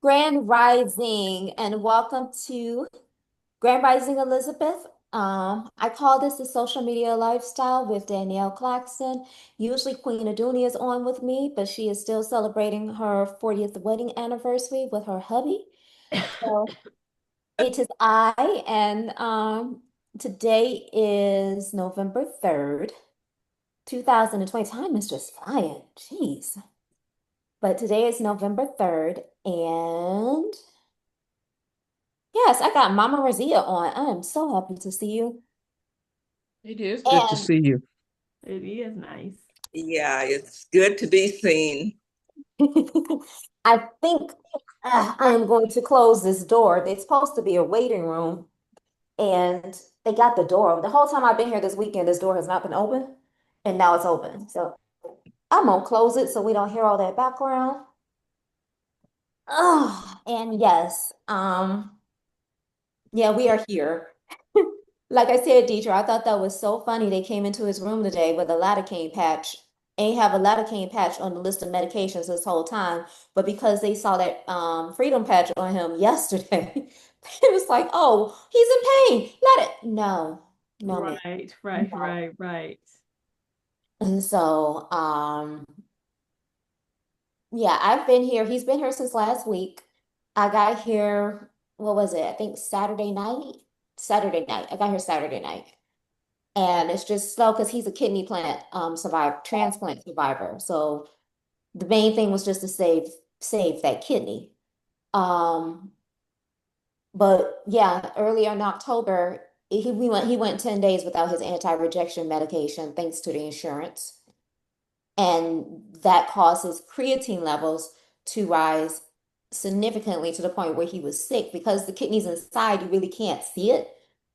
Grand Rising and welcome to Grand Rising Elizabeth. I call this the social media lifestyle with Danyelle Claxton. Usually Queen Adunia is on with me, but she is still celebrating her 40th wedding anniversary with her hubby. So it is I, and today is November 3rd, 2020. Time is just flying. Jeez. But today is November 3rd, and yes, I got Mama Razia on. I am so happy to see you. It is good to And see you. It is nice. Yeah, it's good to be seen. I think I'm going to close this door. It's supposed to be a waiting room, and they got the door open. The whole time I've been here this weekend, this door has not been open, and now it's open. So I'm gonna close it so we don't hear all that background. Oh, and yes, yeah, we are here. Like I said, Deidre, I thought that was so funny. They came into his room today with a lidocaine patch. Ain't have a lidocaine patch on the list of medications this whole time, but because they saw that freedom patch on him yesterday, it was like, "Oh, he's in pain. Let it." No, no, man, Right, right, no. right, right. And so, yeah, I've been here. He's been here since last week. I got here. What was it? I think Saturday night. Saturday night. I got here Saturday night. And it's just slow because he's a kidney plant survivor, transplant survivor. So the main thing was just to save that kidney. Um, but yeah, earlier in October, he went 10 days without his anti-rejection medication thanks to the insurance. And that causes creatine levels to rise significantly to the point where he was sick because the kidneys inside, you really can't see it.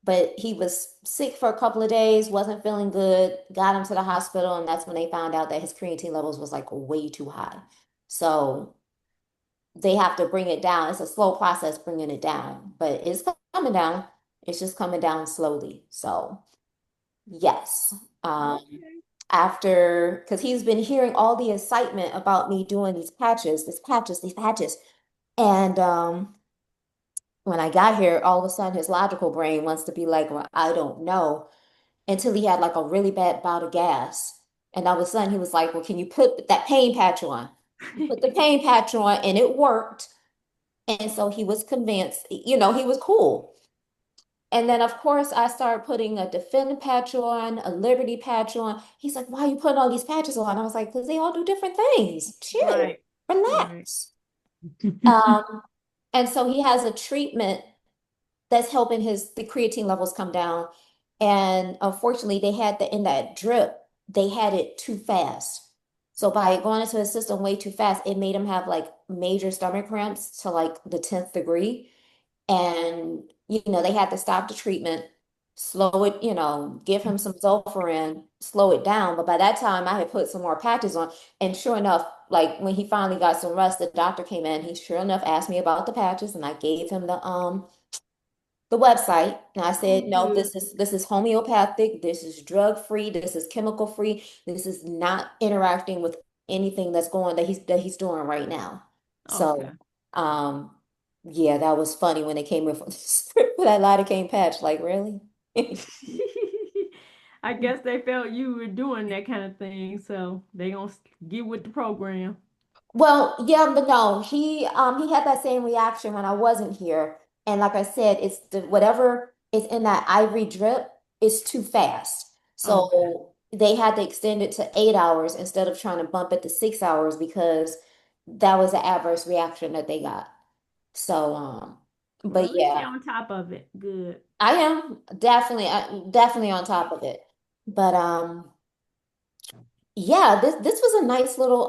But he was sick for a couple of days, wasn't feeling good, got him to the hospital, and that's when they found out that his creatine levels was like way too high. So they have to bring it down. It's a slow process bringing it down, but it's coming down. It's just coming down slowly. So yes. Um, Okay. after because he's been hearing all the excitement about me doing these patches. And when I got here, all of a sudden his logical brain wants to be like, well, I don't know, until he had like a really bad bout of gas. And all of a sudden he was like, well, can you put that pain patch on? He put the pain patch on and it worked. And so he was convinced, he was cool. And then, of course, I started putting a Defend patch on, a Liberty patch on. He's like, why are you putting all these patches on? I was like, because they all do different things. Chill, Right, right. relax. Um, and so he has a treatment that's helping the creatine levels come down. And unfortunately, they had in that drip, they had it too fast. So by going into his system way too fast, it made him have like major stomach cramps to like the 10th degree. And, they had to stop the treatment, slow it, give him some Zolphirin, slow it down. But by that time, I had put some more patches on. And sure enough, like when he finally got some rest, the doctor came in. He sure enough asked me about the patches, and I gave him the website. And I Oh, said, no, good. this is homeopathic, this is drug free, this is chemical free, this is not interacting with anything that he's doing right now. Okay. So yeah, that was funny when they came in for for that lidocaine patch. Like, really? I guess they felt you were doing that kind of thing, so they gonna get with the program. Well, yeah, but no, he had that same reaction when I wasn't here. And like I said, it's whatever is in that ivory drip is too fast. Okay. So they had to extend it to 8 hours instead of trying to bump it to 6 hours because that was the adverse reaction that they got. So Well, but at least yeah, they're on top of it. Good. I am definitely on top of it. But yeah, this was a nice little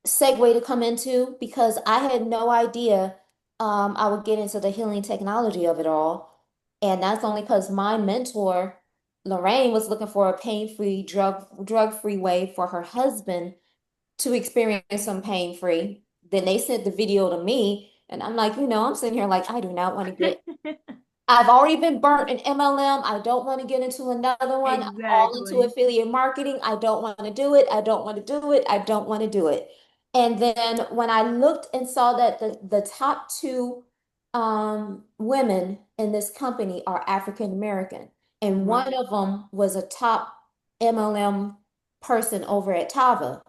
segue to come into because I had no idea I would get into the healing technology of it all. And that's only because my mentor, Lorraine, was looking for a pain-free, drug-free way for her husband to experience some pain-free. Then they sent the video to me, and I'm like, I'm sitting here like, I do not want to get. I've already been burnt in MLM. I don't want to get into another one. I'm all into Exactly. affiliate marketing. I don't want to do it. I don't want to do it. I don't want to do it. And then when I looked and saw that the top two women in this company are African American, and one Right. of them was a top MLM person over at Tava.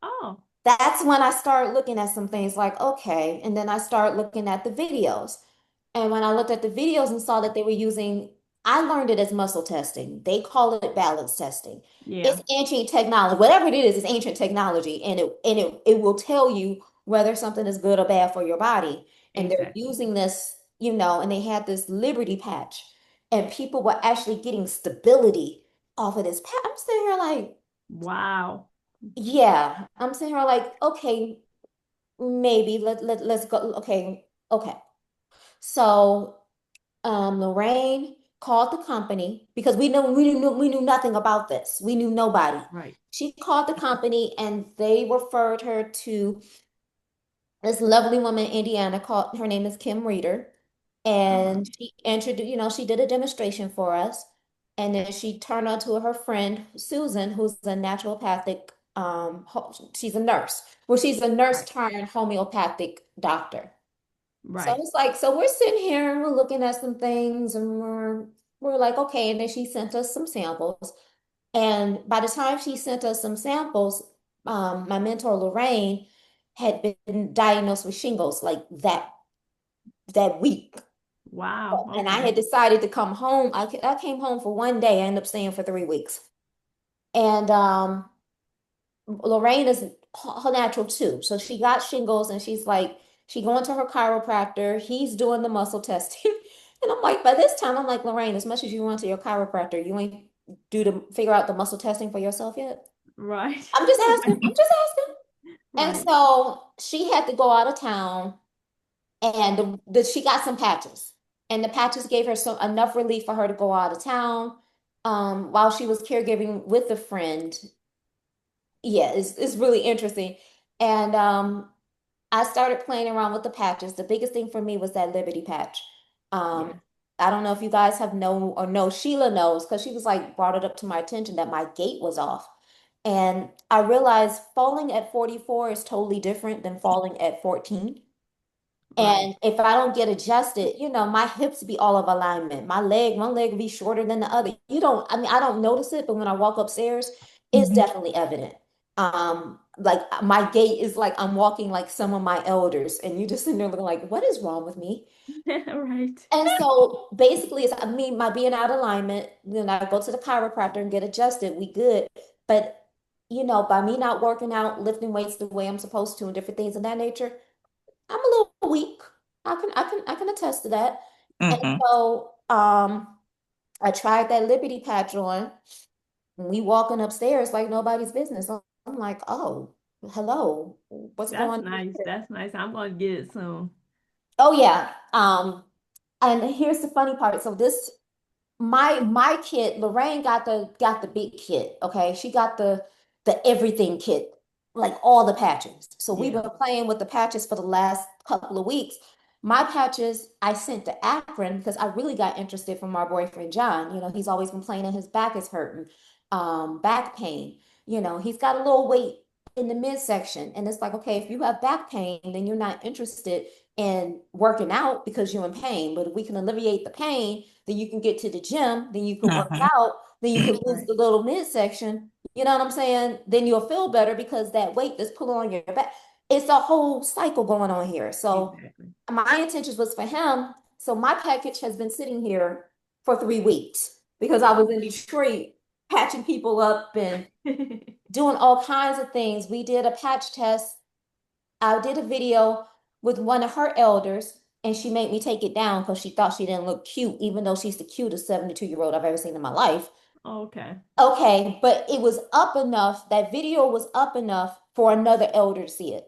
Oh, That's when I started looking at some things like, okay, and then I started looking at the videos. And when I looked at the videos and saw that they were using, I learned it as muscle testing. They call it balance testing. yeah, It's ancient technology. Whatever it is, it's ancient technology. And it will tell you whether something is good or bad for your body. And they're exactly. using this, and they had this Liberty patch. And people were actually getting stability off of this patch. I'm sitting here like, Wow. yeah. I'm sitting here like, okay, maybe let's go. Okay, okay. So Lorraine called the company because we knew nothing about this. We knew nobody. Right. She called the company and they referred her to this lovely woman in Indiana called her name is Kim Reeder. And Okay. she introduced, she did a demonstration for us. And then she turned on to her friend Susan, who's a naturopathic, she's a nurse. Well, she's a nurse Right. turned homeopathic doctor. So Right. it's like, so we're sitting here and we're looking at some things and we're like, okay. And then she sent us some samples. And by the time she sent us some samples, my mentor Lorraine had been diagnosed with shingles like that week. Wow. And I had Okay. decided to come home. I came home for one day. I ended up staying for 3 weeks. And Lorraine is her natural too. So she got shingles and she's like, she going to her chiropractor. He's doing the muscle testing. And I'm like, by this time, I'm like, Lorraine, as much as you went to your chiropractor, you ain't do to figure out the muscle testing for yourself yet. Right. I'm just asking. I'm just asking. And Right. so she had to go out of town and she got some patches. And the patches gave her some enough relief for her to go out of town while she was caregiving with a friend. Yeah, it's really interesting. And I started playing around with the patches. The biggest thing for me was that Liberty patch. Yeah. Um, I don't know if you guys have known or know, Sheila knows because she was like brought it up to my attention that my gait was off. And I realized falling at 44 is totally different than falling at 14. Right. And if I don't get adjusted, my hips be all of alignment. One leg will be shorter than the other. I don't notice it, but when I walk upstairs, it's definitely evident. Like my gait is like I'm walking like some of my elders, and you just sitting there looking like, what is wrong with me? Right. And so basically, it's I mean, my being out of alignment, then I go to the chiropractor and get adjusted. We good. But by me not working out, lifting weights the way I'm supposed to, and different things of that nature, I'm a little weak. I can attest to that. And Mm-hmm. so I tried that Liberty patch on. We walking upstairs like nobody's business. I'm like, oh, hello, what's That's going on nice. here? That's nice. I'm gonna get it soon. Oh yeah. And here's the funny part. So my kit, Lorraine got the big kit. Okay, she got the everything kit, like all the patches. So we've Yeah. been playing with the patches for the last couple of weeks. My patches I sent to Akron because I really got interested from our boyfriend John. He's always complaining his back is hurting, back pain. He's got a little weight in the midsection, and it's like, okay, if you have back pain, then you're not interested in working out because you're in pain. But if we can alleviate the pain, then you can get to the gym, then you can work Mm-hmm. out, then you can lose Right. the little midsection. You know what I'm saying? Then you'll feel better because that weight that's pulling on your back. It's a whole cycle going on here. So Exactly. my intentions was for him. So my package has been sitting here for 3 weeks because I was in Detroit patching people up and doing all kinds of things. We did a patch test. I did a video with one of her elders, and she made me take it down because she thought she didn't look cute, even though she's the cutest 72-year-old I've ever seen in my life. Okay. Okay, but it was up enough, that video was up enough for another elder to see it.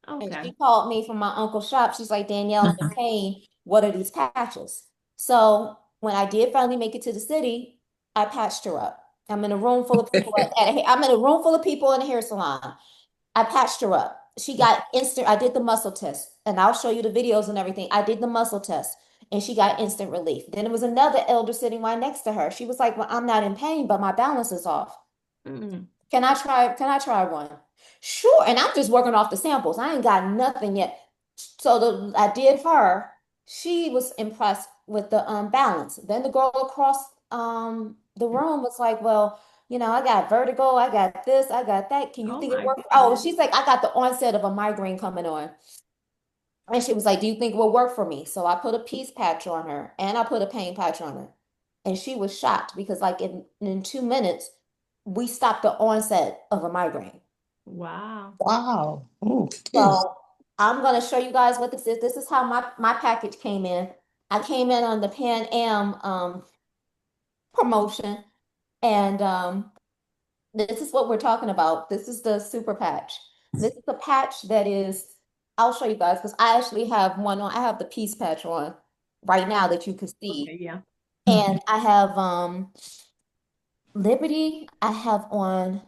And she Okay. called me from my uncle's shop. She's like, Danielle, I'm in pain. What are these patches? So when I did finally make it to the city, I patched her up. I'm in a room full of people I'm in a room full of people in a hair salon. I patched her up. She got instant, I did the muscle test, and I'll show you the videos and everything. I did the muscle test, and she got instant relief. Then there was another elder sitting right next to her. She was like, well, I'm not in pain, but my balance is off. Mm. Can I try one? Sure, and I'm just working off the samples. I ain't got nothing yet. So I did her. She was impressed with the balance. Then the girl across the room was like, "Well, I got vertigo, I got this, I got that. Can you Oh think it my worked?" Oh, goodness. she's like, "I got the onset of a migraine coming on." And she was like, "Do you think it will work for me?" So I put a peace patch on her and I put a pain patch on her. And she was shocked because like in 2 minutes, we stopped the onset of a migraine. Wow. Wow. Oh, yes. So I'm gonna show you guys what this is. This is how my package came in. I came in on the Pan Am promotion, and this is what we're talking about. This is the super patch. This is the patch that is. I'll show you guys because I actually have one on. I have the peace patch on right now that you can see, Okay, yeah. and I have Liberty. I have on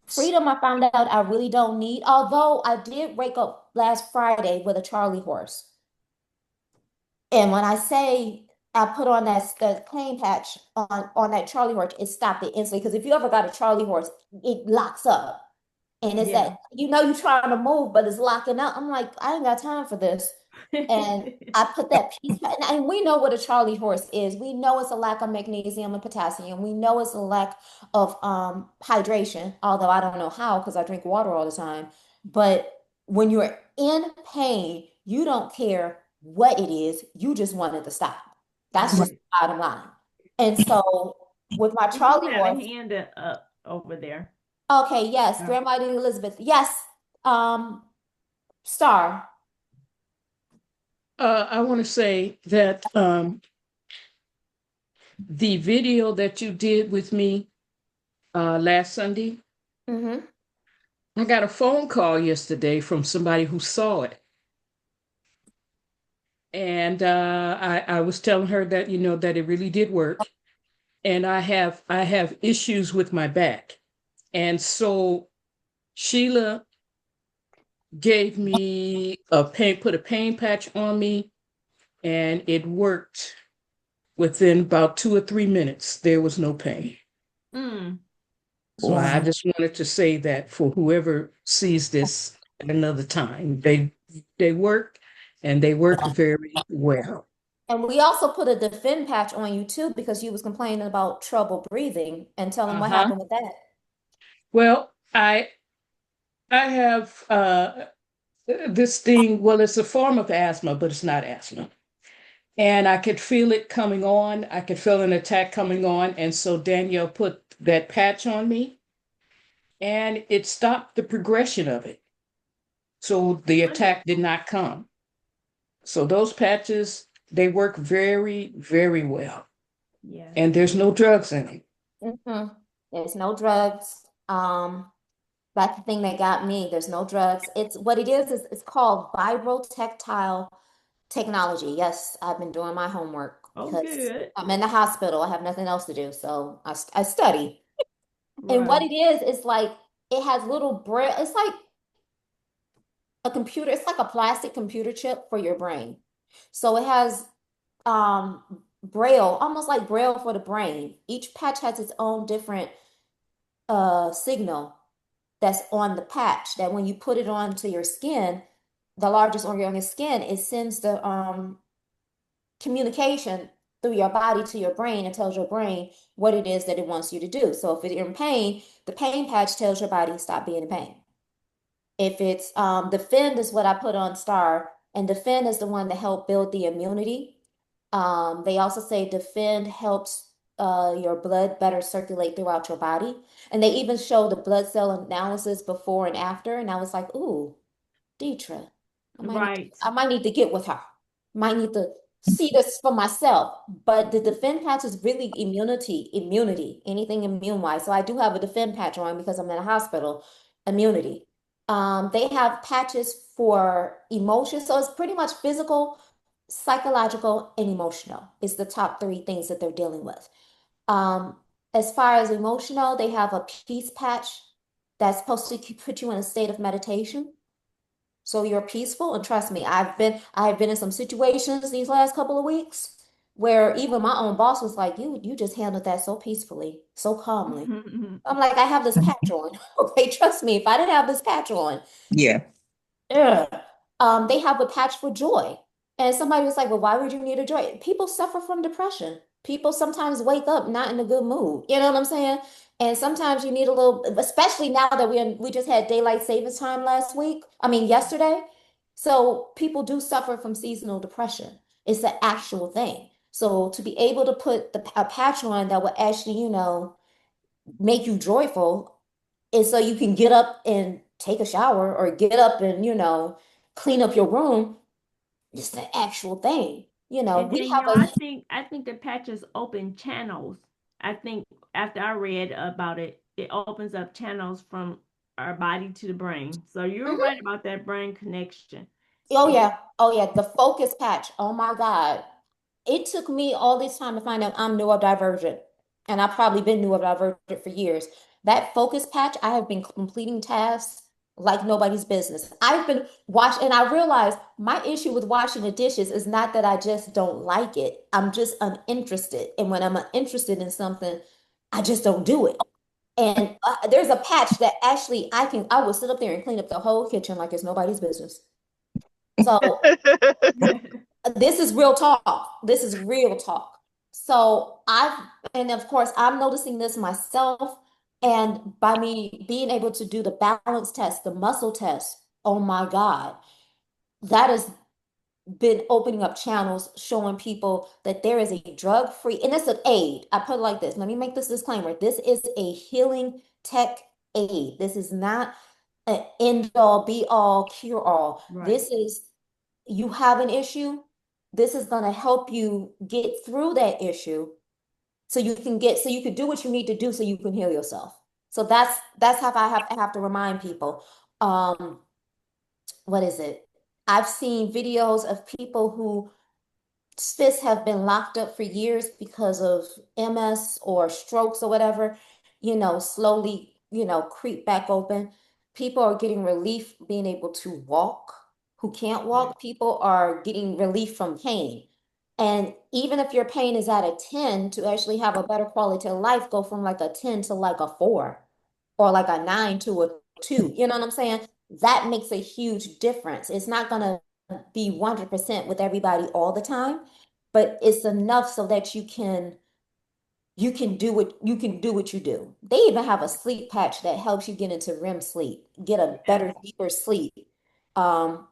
Freedom. I found out I really don't need. Although I did wake up last Friday with a Charlie horse. And when I say I put on that plain patch on that Charlie horse, it stopped it instantly. Because if you ever got a Charlie horse, it locks up. And it's Yeah. that you're trying to move, but it's locking up. I'm like, I ain't got time for this. And I put that piece, and we know what a Charlie horse is. We know it's a lack of magnesium and potassium. We know it's a lack of hydration, although I don't know how because I drink water all the time. But when you're in pain, you don't care what it is, you just want it to stop. That's just Right. the bottom line. And so with my You do Charlie have a horse, hand up over there. okay, yes, Yeah. Grandma Elizabeth, yes, um, Star. I want to say that the video that you did with me last Sunday, Mm-hmm. I got a phone call yesterday from somebody who saw it. And I was telling her that, that it really did work. And I have issues with my back. And so Sheila gave me put a pain patch on me, and it worked within about 2 or 3 minutes. There was no pain. Mm. So I just wanted to say that for whoever sees this at another time, they work and they work very well. And we also put a defend patch on you too because you was complaining about trouble breathing and tell them what Uh-huh. happened with that. Well, I have this thing, well, it's a form of asthma, but it's not asthma. And I could feel it coming on. I could feel an attack coming on. And so Danielle put that patch on me and it stopped the progression of it. So the attack did not come. So those patches, they work very, very well. Yes. And there's no drugs in it. There's no drugs. That's the thing that got me. There's no drugs. It's what it is it's called vibrotactile technology. Yes, I've been doing my homework Oh, because good. I'm in the hospital. I have nothing else to do, so I study. And what Right. it is like it has little braille. It's like a computer. It's like a plastic computer chip for your brain. So it has braille, almost like braille for the brain. Each patch has its own different signal that's on the patch that when you put it onto your skin, the largest organ on your skin, it sends the communication through your body to your brain and tells your brain what it is that it wants you to do. So if you're in pain, the pain patch tells your body to stop being in pain. If it's defend is what I put on Star, and defend is the one that help build the immunity. They also say defend helps your blood better circulate throughout your body. And they even show the blood cell analysis before and after. And I was like, ooh, Deetra, Right. I might need to get with her. Might need to see this for myself. But the defend patch is really immunity, anything immune wise. So I do have a defend patch on because I'm in a hospital, immunity. They have patches for emotions. So it's pretty much physical, psychological, and emotional is the top three things that they're dealing with. Um, as far as emotional, they have a peace patch that's supposed to put you in a state of meditation. So you're peaceful. And trust me, I have been in some situations these last couple of weeks. where even my own boss was like, you just handled that so peacefully, so calmly. I'm like, I have this patch on. Okay, trust me, if I didn't have this patch on, Yeah. ugh. They have a patch for joy. And somebody was like, well, why would you need a joy? People suffer from depression. People sometimes wake up not in a good mood. You know what I'm saying? And sometimes you need a little, especially now that we just had daylight savings time last week. I mean, yesterday. So people do suffer from seasonal depression. It's an actual thing. So to be able to put a patch on that will actually, make you joyful, and so you can get up and take a shower or get up and, clean up your room. It's the actual thing. And We have Danielle, a, I think the patches open channels. I think after I read about it, it opens up channels from our body to the brain. So you're Mhm. right about that brain connection. Oh It, yeah. Oh yeah. The focus patch. Oh my God. It took me all this time to find out I'm neurodivergent. And I've probably been neurodivergent for years. That focus patch, I have been completing tasks like nobody's business. I've been washing, and I realized my issue with washing the dishes is not that I just don't like it. I'm just uninterested. And when I'm uninterested in something, I just don't do it. And there's a patch that actually I will sit up there and clean up the whole kitchen like it's nobody's business. So this is real talk. This is real talk. So and of course, I'm noticing this myself. And by me being able to do the balance test, the muscle test, oh my God, that has been opening up channels showing people that there is a drug-free, and it's an aid. I put it like this. Let me make this disclaimer. This is a healing tech aid. This is not an end all, be all, cure all. right. This is you have an issue. This is going to help you get through that issue so you can do what you need to do so you can heal yourself. So that's how I have to remind people. Um, what is it? I've seen videos of people who cysts have been locked up for years because of MS or strokes or whatever, slowly, creep back open. People are getting relief being able to walk who can't Right. walk. People are getting relief from pain. And even if your pain is at a 10, to actually have a better quality of life, go from like a 10 to like a 4 or like a 9 to a 2. You know what I'm saying? That makes a huge difference. It's not going to be 100% with everybody all the time, but it's enough so that you can do what you do. They even have a sleep patch that helps you get into REM sleep, get a Yes. better, deeper sleep um,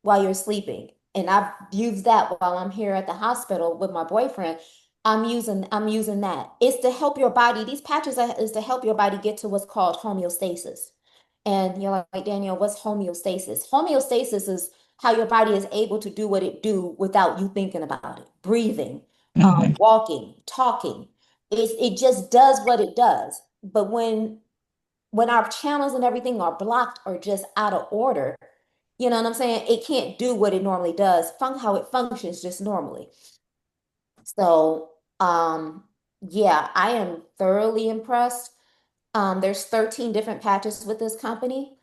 while you're sleeping. And I've used that while I'm here at the hospital with my boyfriend. I'm using that. It's to help your body. These patches is to help your body get to what's called homeostasis. And you're like, Danielle, what's homeostasis? Homeostasis is how your body is able to do what it do without you thinking about it. Breathing, Hmm. walking, talking. It just does what it does. But when our channels and everything are blocked or just out of order, you know what I'm saying? It can't do what it normally does, how it functions just normally. So, yeah, I am thoroughly impressed. There's 13 different patches with this company.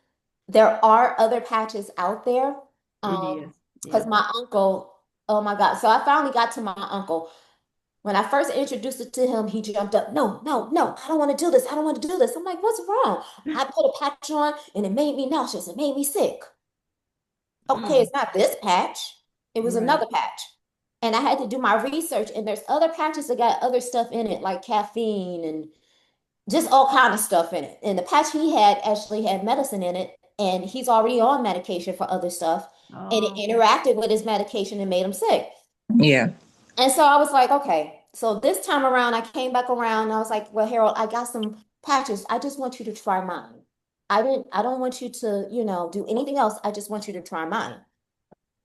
There are other patches out there. It is. Because Yeah. my uncle, oh my God. So I finally got to my uncle. When I first introduced it to him, he jumped up. No, no, no, I don't want to do this. I don't want to do this. I'm like, what's wrong? I put a patch on and it made me nauseous. It made me sick. Okay, Mm, it's not this patch. It was right. another patch. And I had to do my research, and there's other patches that got other stuff in it, like caffeine and just all kind of stuff in it. And the patch he had actually had medicine in it, and he's already on medication for other stuff, and it Oh, interacted with his medication and made him sick. Yeah. And so I was like, okay. So this time around, I came back around and I was like, well, Harold, I got some patches. I just want you to try mine. I don't want you to, do anything else. I just want you to try mine.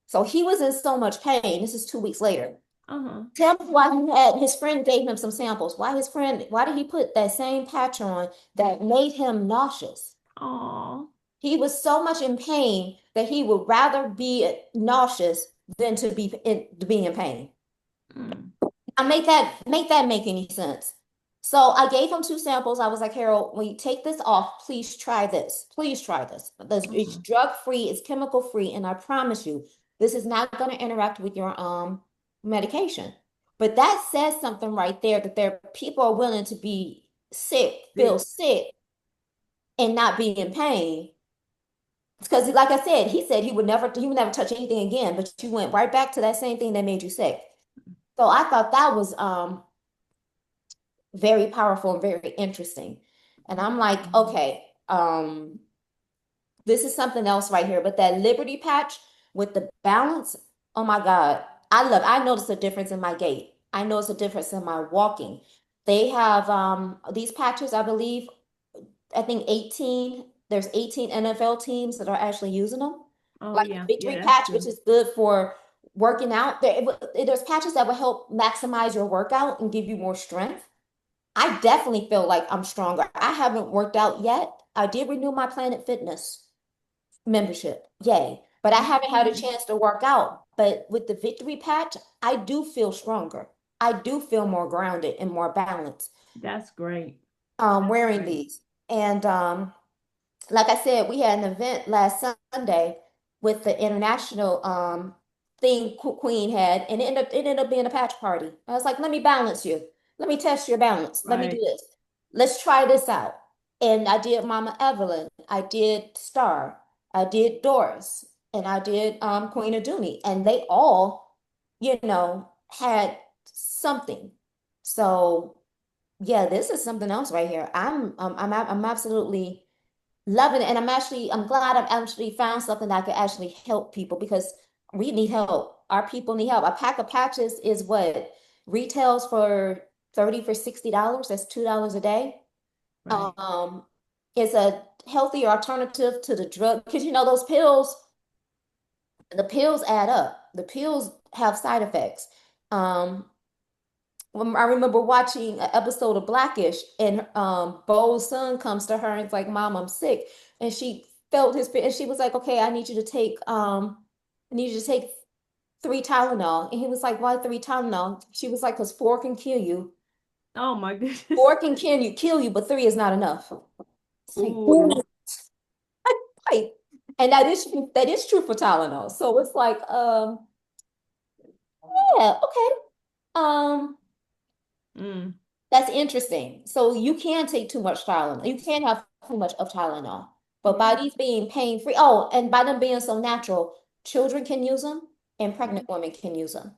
So he was in so much pain. This is 2 weeks later. uh-huh. Tell me why his friend gave him some samples. Why did he put that same patch on that made him nauseous? Oh. He was so much in pain that he would rather be nauseous than to be in pain. Mm, I make that make any sense? So I gave him two samples. I was like, Harold, when you take this off, please try this. Please try this. It's uh-huh. drug free, it's chemical free, and I promise you, this is not going to interact with your medication. But that says something right there that there people are willing to be sick, feel Sick. sick, and not be in pain. Because like I said, he said he would never touch anything again, but you went right back to that same thing that made you sick. So I thought that was very powerful and very interesting. And I'm like, okay, this is something else right here. But that Liberty patch with the balance, oh my God, I noticed a difference in my gait. I noticed a difference in my walking. They have these patches, I believe, I think 18, there's 18 NFL teams that are actually using them. Oh Like yeah, the yeah, victory that's patch, which true. is good for working out. There's patches that will help maximize your workout and give you more strength. I definitely feel like I'm stronger. I haven't worked out yet. I did renew my Planet Fitness membership. Yay. But I haven't had a Mhm. chance to work out. But with the victory patch, I do feel stronger. I do feel more grounded and more balanced That's great. That's wearing great. these. And like I said, we had an event last Sunday with the international thing Queen had, and it ended up being a patch party. I was like, let me balance you. Let me test your balance. Let me do Right. this. Let's try this out. And I did Mama Evelyn. I did Star. I did Doris. And I did Queen Aduni. And they all, had something. So yeah, this is something else right here. I'm absolutely loving it. And I'm glad I've actually found something that could actually help people because we need help. Our people need help. A pack of patches is what retails for 30 for $60. That's $2 a day. Right. Um, it's a healthier alternative to the drug because those pills, the pills add up. The pills have side effects. Um, when I remember watching an episode of Blackish, and Bo's son comes to her and it's like, "Mom, I'm sick," and she felt his pain, and she was like, "Okay, I need you to take 3 Tylenol," and he was like, "Why 3 Tylenol?" She was like, "Because four can kill you. Oh my goodness. Four can kill you, but three is not enough." It's like, Ooh. right. And that is true for Tylenol. So it's like, yeah, okay. Um, Mm. That's interesting. So you can take too much Tylenol. You can't have too much of Tylenol. But by Yeah. these being pain-free, oh, and by them being so natural, children can use them and Yeah. pregnant women can use them.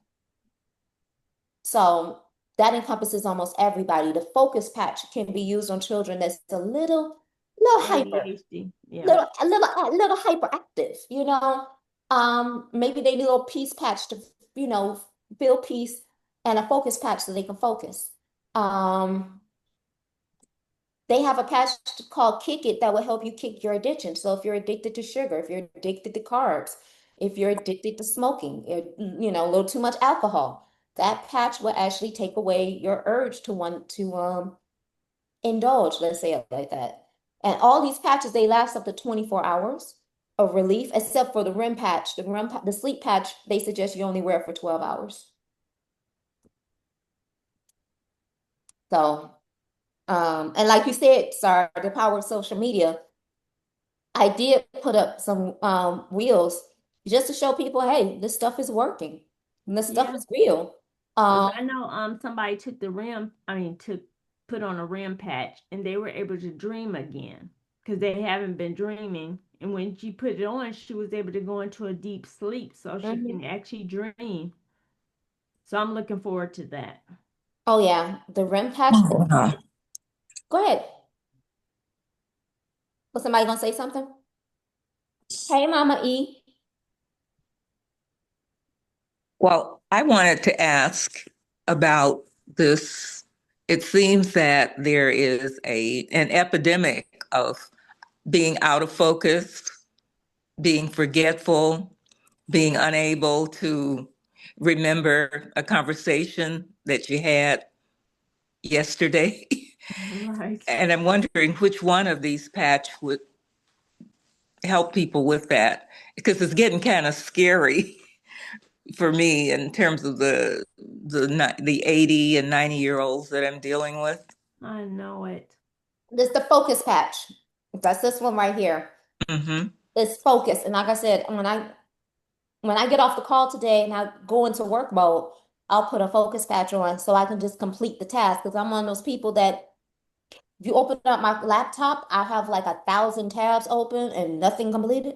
So that encompasses almost everybody. The focus patch can be used on children that's little hyper, ADHD. Yeah. a little hyperactive, maybe they need a little peace patch to, feel peace and a focus patch so they can focus. Um, They have a patch called Kick It that will help you kick your addiction. So if you're addicted to sugar, if you're addicted to carbs, if you're addicted to smoking, a little too much alcohol, that patch will actually take away your urge to want to indulge, let's say it like that. And all these patches, they last up to 24 hours of relief, except for the REM patch. The sleep patch, they suggest you only wear it for 12 hours. So, and like you said, sorry, the power of social media. I did put up some reels just to show people, hey, this stuff is working. And this stuff Yeah. is real. Because Um, I know somebody took the rim, I mean, took put on a rim patch and they were able to dream again because they haven't been dreaming. And when she put it on, she was able to go into a deep sleep so she can mhm. actually dream. So I'm looking forward to that. Oh yeah, the REM patch. Uh, Go ahead. Was somebody gonna say something? Hey, Mama E. Well, I wanted to ask about this. It seems that there is an epidemic of being out of focus, being forgetful, being unable to remember a conversation that you had yesterday. Right. And I'm wondering which one of these patch would help people with that because it's getting kind of scary for me in terms of the 80 and 90-year olds that I'm dealing with. I know it. This is the focus patch. That's this one right here. Hmm. It's focus. And like I said, when I get off the call today and I go into work mode, I'll put a focus patch on so I can just complete the task. Because I'm one of those people that if you open up my laptop, I have like 1,000 tabs open and nothing completed.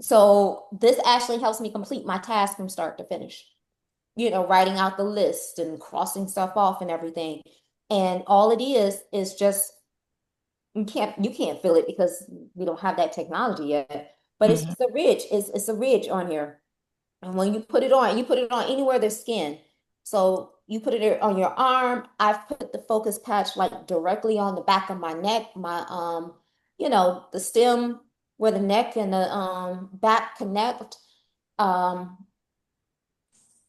So this actually helps me complete my task from start to finish. Writing out the list and crossing stuff off and everything. And all it is just you can't feel it because we don't have that technology yet. But it's Mhm. just a ridge. It's a ridge on here. And when you put it on anywhere there's skin. So you put it on your arm. I've put the focus patch like directly on the back of my neck, the stem where the neck and the back connect. Um,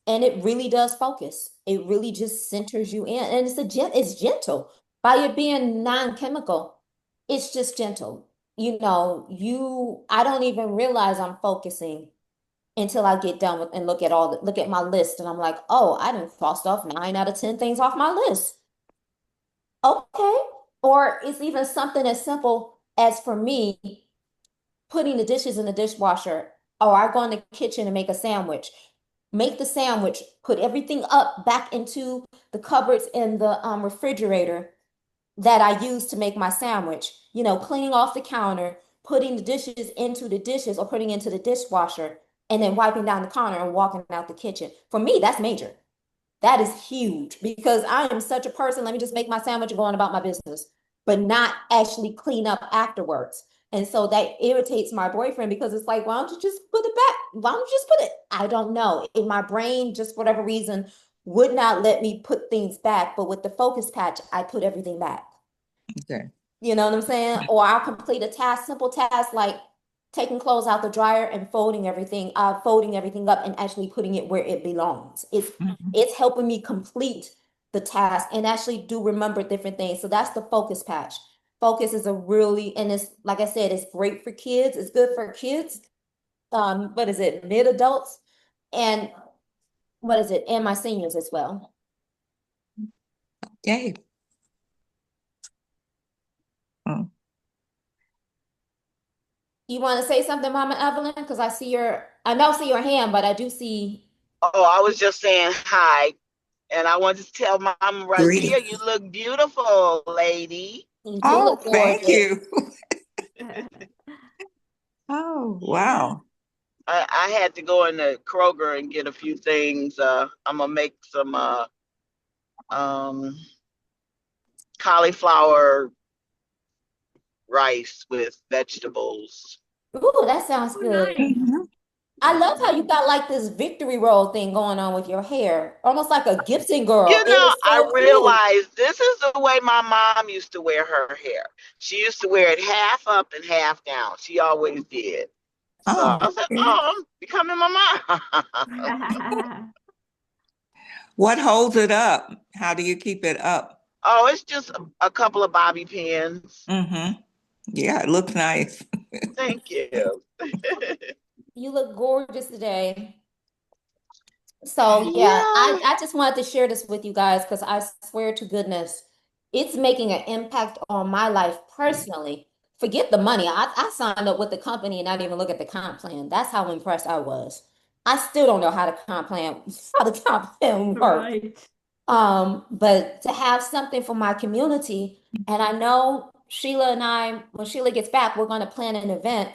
and it really does focus. It really just centers you in. And it's gentle. By it being non-chemical, it's just gentle. I don't even realize I'm focusing until I get done with and look at my list and I'm like, oh, I didn't crossed off 9 out of 10 things off my list. Okay. Or it's even something as simple as for me putting the dishes in the dishwasher, or I go in the kitchen and make a sandwich. Make the sandwich, put everything up back into the cupboards in the refrigerator that I use to make my sandwich. Cleaning off the counter, putting the dishes into the dishes or putting into the dishwasher, and then wiping down the counter and walking out the kitchen. For me, that's major. That is huge because I am such a person. Let me just make my sandwich and go on about my business, but not actually clean up afterwards. And so that irritates my boyfriend because it's like, why don't you just put it back? Why don't you just put it? I don't know. In my brain, just for whatever reason, would not let me put things back. But with the focus patch, I put everything back. Okay. You know what I'm saying? Or I'll complete a task, simple task like taking clothes out the dryer and folding everything up and actually putting it where it belongs. It's Mhm. it's helping me complete the task and actually do remember different things. So that's the focus patch. Focus is a really, and it's like I said, it's great for kids. It's good for kids. What is it? Mid adults and what is it? And my seniors as well. Yay. Mm. You want to say something, Mama Evelyn? Because I don't see your hand, but I do see. Oh, I was just saying hi. And I wanted to tell Mama Razia, you Greetings. look beautiful, lady. You do Oh, look thank gorgeous. you. Oh, Yeah. wow. I had to go into Kroger and get a few things. I'm gonna make some um, cauliflower rice with vegetables. Ooh, that sounds Oh, good. nice. Mhm. I love how you got like this victory roll thing going on with your hair, almost like a Gibson girl. You It know, is I so cute. realized this is the way my mom used to wear her hair. She used to wear it half up and half down. She always did. So Oh, I said, okay. oh, I'm becoming my mom. What holds it up? How do you keep it up? Oh, it's just a couple of bobby pins. Mm-hmm. Yeah, it looks nice. Thank you. You look gorgeous today. So yeah, I, Yeah. I just wanted to share this with you guys because I swear to goodness, it's making an impact on my life personally. Forget the money. I signed up with the company and not even look at the comp plan. That's how impressed I was. I still don't know how the comp plan works. Right. But to have something for my community, and I know Sheila and I, when Sheila gets back, we're going to plan an event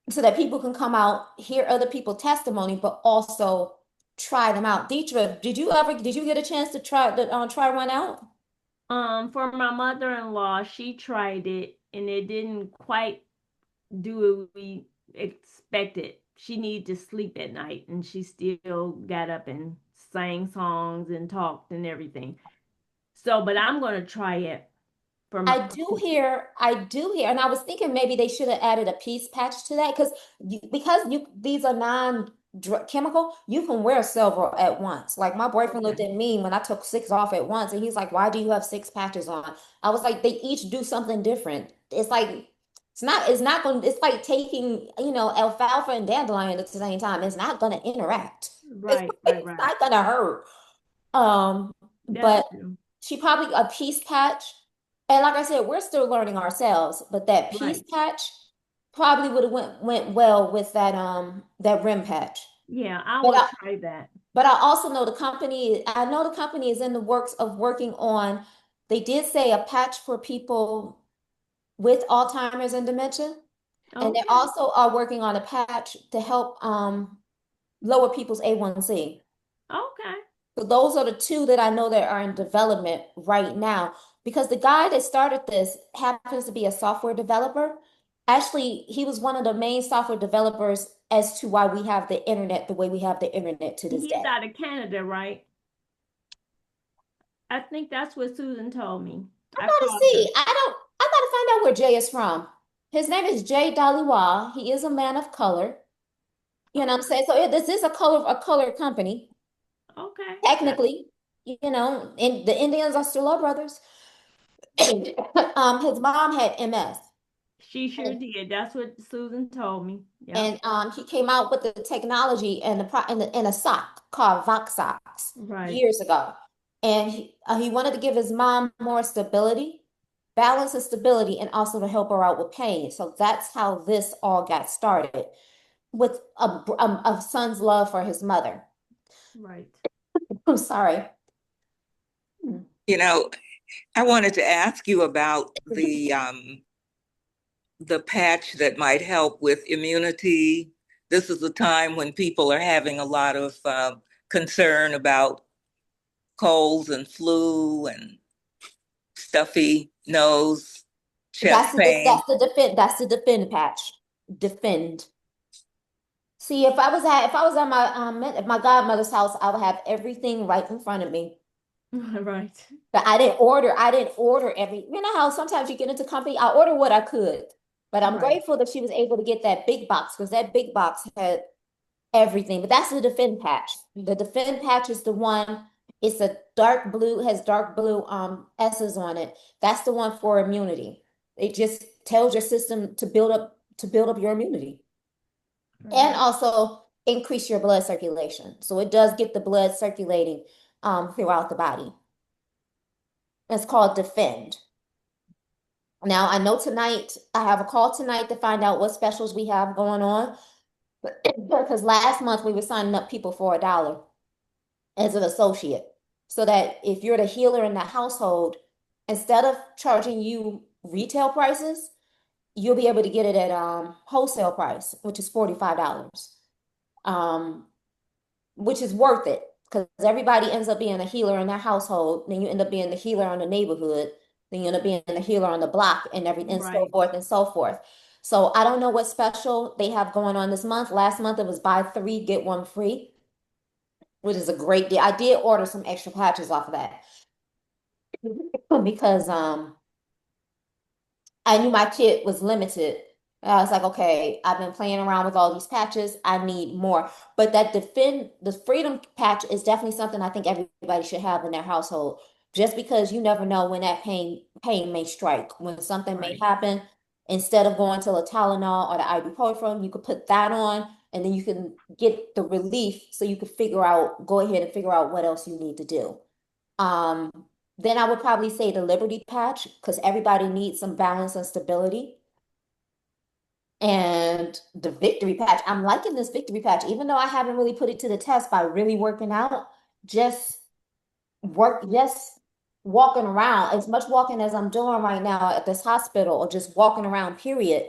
so that people can come out, hear other people's testimony, but also try them out. Deidre, did you get a chance to try one out? For my mother-in-law, she tried it and it didn't quite do what we expected. She needed to sleep at night and she still got up and sang songs and talked and everything. So, but I'm going to try it for my, I do hear, and I was thinking maybe they should have added a peace patch to that because these are non-chemical, you can wear several at once. Like my boyfriend looked okay. at me when I took 6 off at once, and he's like, "Why do you have 6 patches on?" I was like, "They each do something different." It's like it's not going. It's like taking alfalfa and dandelion at the same time. It's not going to interact. It's, Right, right, it's right. not going to hurt. That's But true. she probably a peace patch. And like I said, we're still learning ourselves, but that peace Right. patch probably would have went well with that rim patch. Yeah, I But will try that. But I also know I know the company is in the works of working on, they did say a patch for people with Alzheimer's and dementia. And they Okay. also are working on a patch to help lower people's A1C. Okay. So those are the two that I know that are in development right now. Because the guy that started this happens to be a software developer. Actually, he was one of the main software developers as to why we have the internet the way we have the internet to this He's day. out of Canada, right? I think that's what Susan told me. I I gotta called her. see. I gotta find out where Jay is from. His name is Jay Daliwa. He is a man of color. You know what I'm saying? So this is a color company. Okay. That Technically, and the Indians are still our brothers. His mom had MS, she sure and, did. That's what Susan told me. Yep. he came out with the technology and in a sock called Vox socks Right. years ago, and he wanted to give his mom more stability, balance and stability, and also to help her out with pain. So that's how this all got started with a son's love for his mother. Right. I'm sorry. You know, I wanted to ask you about the patch that might help with immunity. This is a time when people are having a lot of concern about colds and flu and stuffy nose, chest pain. That's the defend patch. Defend. See, if I was at my godmother's house, I would have everything right in front of me. Right. But I didn't order every, you know how sometimes you get into company, I order what I could. But I'm Right. grateful that she was able to get that big box because that big box had everything. But that's the defend patch. The defend patch is the one, it's a dark blue, has dark blue S's on it. That's the one for immunity. It just tells your system to build up your immunity and Right. also increase your blood circulation. So it does get the blood circulating throughout the body. It's called defend. Now I know tonight I have a call tonight to find out what specials we have going on. Because last month we were signing up people for $1 as an associate. So that if you're the healer in the household, instead of charging you retail prices, you'll be able to get it at wholesale price, which is $45. Um, which is worth it because everybody ends up being a healer in their household. Then you end up being the healer on the neighborhood. Then you end up being the healer on the block and everything and so Right. forth and so forth. So I don't know what special they have going on this month. Last month it was buy three, get one free, which is a great deal. I did order some extra patches off of that because I knew my kit was limited. And I was like, okay, I've been playing around with all these patches. I need more. But the freedom patch is definitely something I think everybody should have in their household. Just because you never know when that pain may strike, when something may Right. happen. Instead of going to a Tylenol or the ibuprofen, you could put that on, and then you can get the relief, so you could go ahead and figure out what else you need to do. Um, then I would probably say the Liberty Patch because everybody needs some balance and stability. And the Victory Patch, I'm liking this Victory Patch, even though I haven't really put it to the test by really working out, just just walking around, as much walking as I'm doing right now at this hospital or just walking around, period.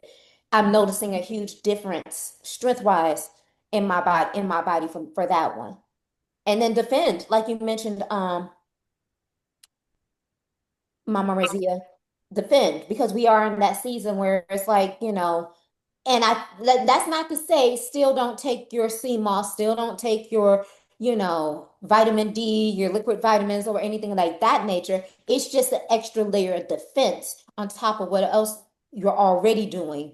I'm noticing a huge difference strength-wise in my body for that one. And then defend, like you mentioned, Mama Razia, defend because we are in that season where it's like, and that's not to say still don't take your sea moss, still don't take your, vitamin D, your liquid vitamins or anything like that nature. It's just an extra layer of defense on top of what else you're already doing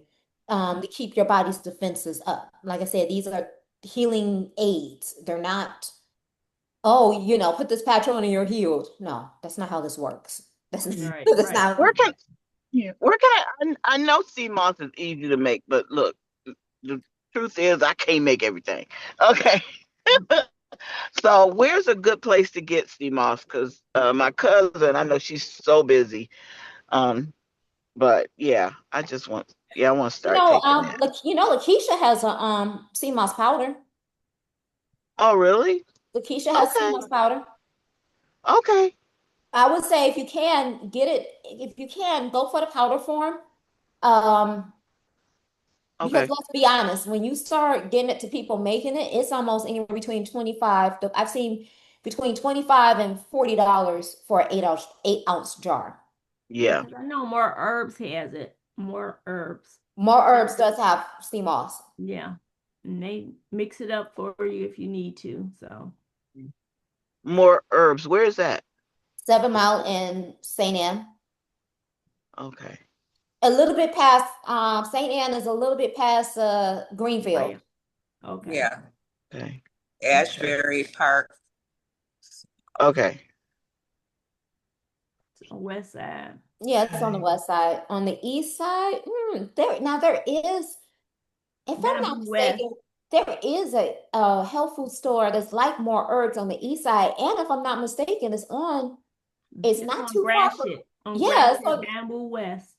to keep your body's defenses up. Like I said, these are healing aids. They're not, oh, put this patch on and you're healed. No, that's not how this works. That's Right. that's Right. not. Where can where can I know sea moss is easy to make, but look, the truth is I can't make everything. Okay. So where's a good place to get sea moss? Because my cousin, I know she's so busy. Um, but yeah, I want to start taking that. Lakeisha has a sea moss powder. Oh, really? Lakeisha has sea Okay. moss powder. Okay. I would say if you can get it, if you can, go for the powder form. Um, because Okay. let's be honest, when you start getting it to people making it, it's almost anywhere between 25 to I've seen between 25 and $40 for an 8-ounce jar. Yeah, Yeah. because I know more herbs has it. More herbs. More herbs does have sea moss. Yeah. And they mix it up for you if you need to. So More herbs. Where is that? 7 Mile in St. Anne. Okay. A little bit past St. Anne is a little bit past Greenfield. right. Okay. Yeah, Okay. Okay. Ashbury Park. Okay. So West Side. Yeah, it's on the Okay. west side. On the east side, there is, if I'm not Bamboo West. mistaken, there is a health food store that's like More Herbs on the east side. And if I'm not mistaken, it's It's not on too far from, Gratiot. On yeah, Gratiot, so Bamboo West.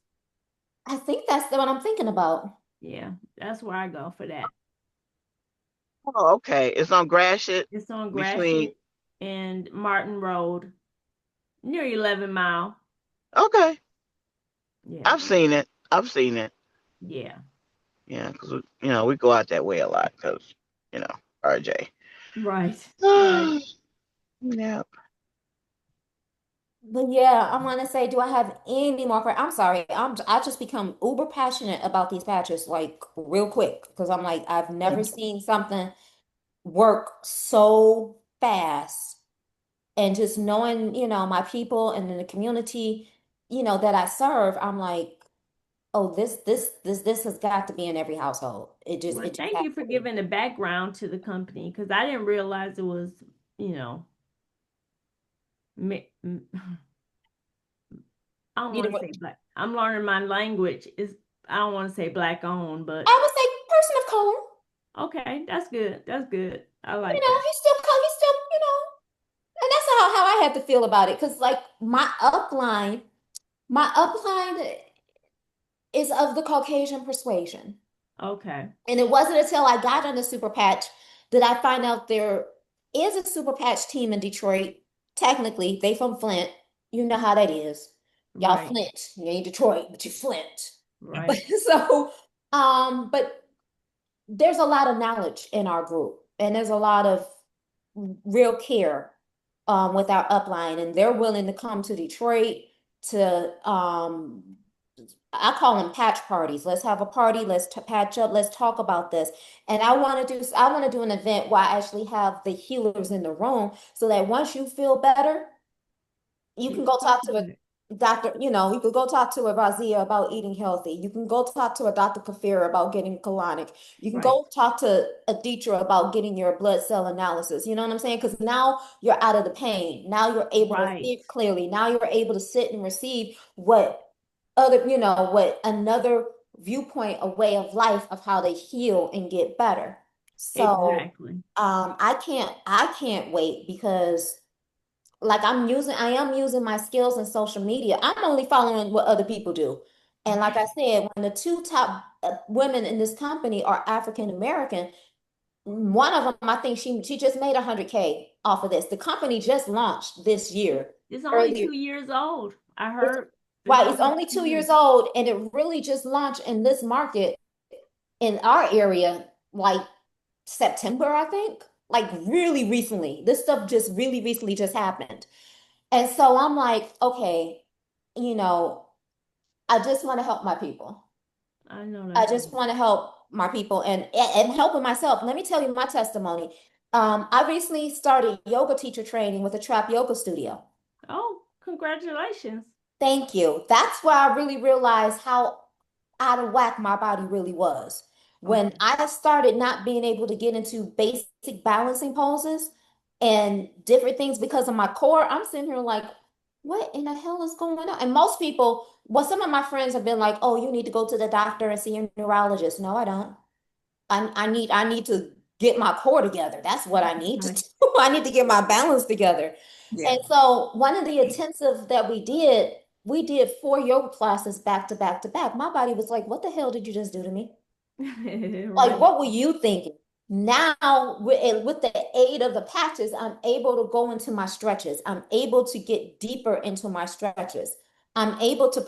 I think that's the one I'm thinking about. Yeah, that's where I go for that. Oh, okay. It's on Gratiot It's on between. Gratiot and Martin Road, near 11 Mile. Okay. Yeah, I've seen it. I've seen it. yeah, Yeah, because we go out that way a lot because RJ. right, right. Yeah. But yeah, I want to say, do I have any more? I'm sorry, I just become uber passionate about these patches like real quick because I'm like I've never seen something work so fast, and just knowing my people and in the community that I serve, I'm like, oh, this has got to be in every household. Well, It just thank has you for to be. giving the background to the company because I didn't realize it was, you know, mi- m- I don't You know want to what? say black. I'm learning my language. Is I don't want to say black owned, but I would say person of color. okay, that's good. That's good. I like that. He's still, and that's how I had to feel about it. Because like my upline is of the Caucasian persuasion. Okay, And it wasn't until I got on the Super Patch that I find out there is a Super Patch team in Detroit. Technically, they from Flint. You know how that is. Y'all right, Flint. You ain't Detroit, but you Flint. But right. so, but there's a lot of knowledge in our group, and there's a lot of real care with our upline, and they're willing to come to Detroit to I call them patch parties. Let's have a party. Let's patch up. Let's talk about this. And I want to do an event where I actually have the healers in the room so that once you feel better, you You can can go talk talk to about a it. doctor, you could go talk to a Razia about eating healthy. You can go talk to a Dr. Kafir about getting colonic. You can Right, go talk to a Deetra about getting your blood cell analysis. You know what I'm saying? Because now you're out of the pain. Now you're able to right. think clearly. Now you're able to sit and receive what another viewpoint, a way of life of how to heal and get better. So Exactly. I can't wait because like I am using my skills in social media. I'm only following what other people do. And like I said, when the two top women in this company are African American, one of them, I think she just made 100K off of this. The company just launched this year, It's only earlier. 2 years old. I It's heard it's right, it's only only two 2 years years. old, and it really just launched in this market in our area like September, I think. Like really recently. This stuff just really recently just happened. And so I'm like, okay, you know, I just want to help my people. I know I that's just right. want to help my people and helping myself. Let me tell you my testimony. I recently started yoga teacher training with a trap yoga studio. Oh, congratulations. Thank you. That's where I really realized how out of whack my body really was. When Okay. I started not being able to get into basic balancing poses and different things because of my core, I'm sitting here like, what in the hell is going on? And most people, well, some of my friends have been like, oh, you need to go to the doctor and see your neurologist. No, I don't. I need to get my core together. That's what I need to Right. do. I need to get my balance together. Yeah. And so one of the intensive that we did 4 yoga classes back to back to back. My body was like, what the hell did you just do to me? Like, Right. what were you thinking? Now, with the aid of the patches, I'm able to go into my stretches. I'm able to get deeper into my stretches. I'm able to